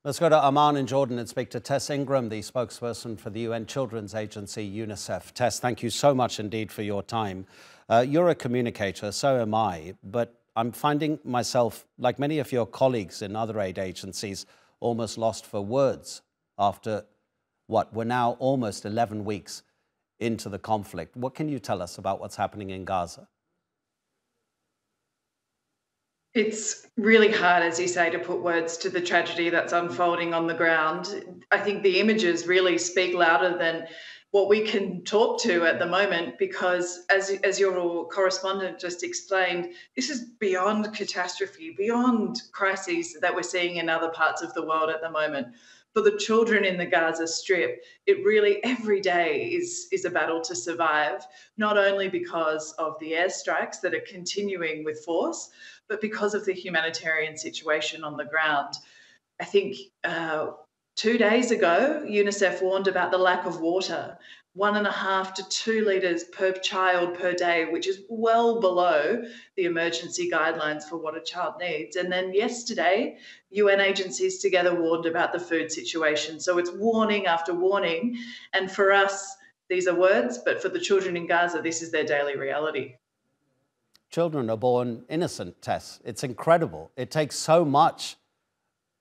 Let's go to Amman in Jordan and speak to Tess Ingram, the spokesperson for the UN Children's Agency, UNICEF. Tess, thank you so much indeed for your time. You're a communicator, so am I, but I'm finding myself, like many of your colleagues in other aid agencies, almost lost for words after we're now almost 11 weeks into the conflict. What can you tell us about what's happening in Gaza? It's really hard, as you say, to put words to the tragedy that's unfolding on the ground. I think the images really speak louder than what we can talk to at the moment, because as your correspondent just explained, this is beyond catastrophe, beyond crises that we're seeing in other parts of the world at the moment. For the children in the Gaza Strip, it really every day is a battle to survive, not only because of the airstrikes that are continuing with force, but because of the humanitarian situation on the ground. I think 2 days ago, UNICEF warned about the lack of water, 1.5 to 2 litres per child per day, which is well below the emergency guidelines for what a child needs. And then yesterday, UN agencies together warned about the food situation. So it's warning after warning. And for us, these are words, but for the children in Gaza, this is their daily reality. Children are born innocent, Tess. It's incredible. It takes so much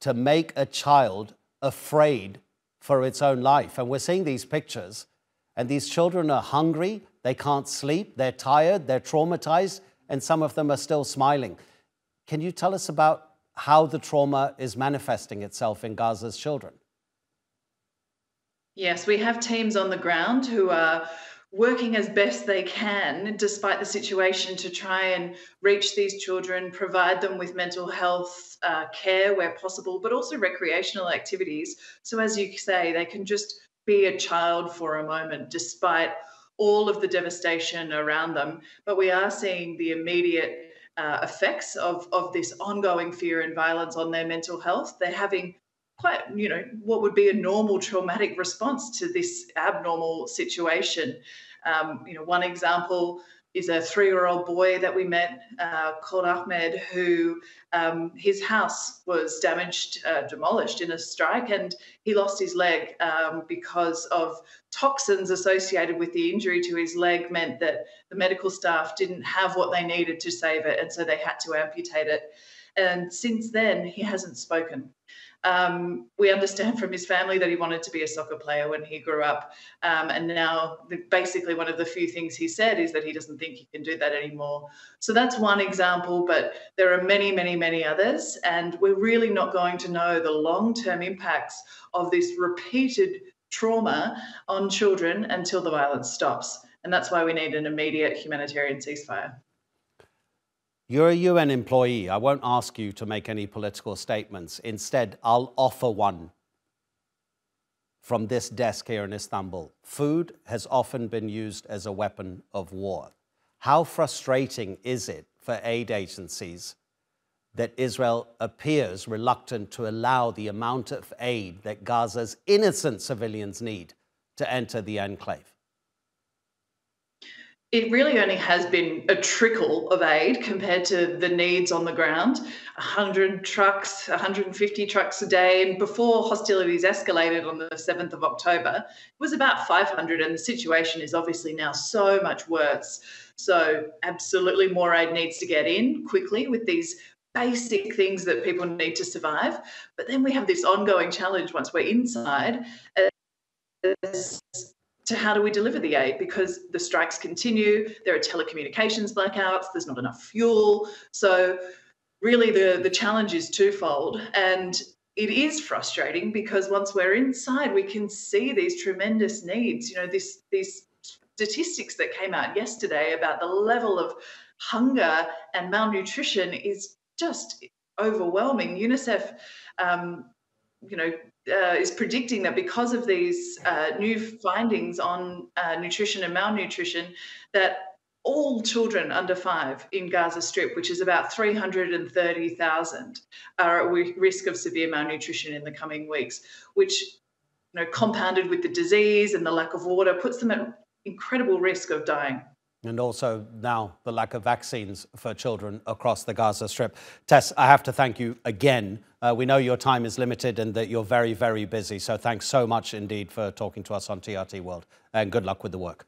to make a child afraid for its own life. And we're seeing these pictures, and these children are hungry, they can't sleep, they're tired, they're traumatized, and some of them are still smiling. Can you tell us about how the trauma is manifesting itself in Gaza's children? Yes, we have teams on the ground who are working as best they can, despite the situation, to try and reach these children, provide them with mental health care where possible, but also recreational activities. So as you say, they can just be a child for a moment, despite all of the devastation around them. But we are seeing the immediate effects of this ongoing fear and violence on their mental health. They're having quite, what would be a normal traumatic response to this abnormal situation. One example is a 3-year-old boy that we met called Ahmed, who his house was demolished in a strike, and he lost his leg because of toxins associated with the injury to his leg meant that the medical staff didn't have what they needed to save it, and so they had to amputate it. And since then, he hasn't spoken. We understand from his family that he wanted to be a soccer player when he grew up. And now basically one of the few things he said is that he doesn't think he can do that anymore. So that's one example, but there are many, many, many others. And we're really not going to know the long-term impacts of this repeated trauma on children until the violence stops. And that's why we need an immediate humanitarian ceasefire. You're a UN employee. I won't ask you to make any political statements. Instead, I'll offer one from this desk here in Istanbul. Food has often been used as a weapon of war. How frustrating is it for aid agencies that Israel appears reluctant to allow the amount of aid that Gaza's innocent civilians need to enter the enclave? It really only has been a trickle of aid compared to the needs on the ground. 100 trucks, 150 trucks a day. And before hostilities escalated on the 7th of October, it was about 500. And the situation is obviously now so much worse. So absolutely more aid needs to get in quickly with these basic things that people need to survive. But then we have this ongoing challenge once we're inside to how do we deliver the aid, because the strikes continue, there are telecommunications blackouts, there's not enough fuel. So really the challenge is twofold, and it is frustrating because once we're inside, we can see these tremendous needs. These statistics that came out yesterday about the level of hunger and malnutrition is just overwhelming. UNICEF, is predicting that because of these new findings on nutrition and malnutrition, that all children under 5 in Gaza Strip, which is about 330,000, are at risk of severe malnutrition in the coming weeks, which, compounded with the disease and the lack of water, puts them at incredible risk of dying. And also now the lack of vaccines for children across the Gaza Strip. Tess, I have to thank you again. We know your time is limited and that you're very, very busy. So thanks so much indeed for talking to us on TRT World. And good luck with the work.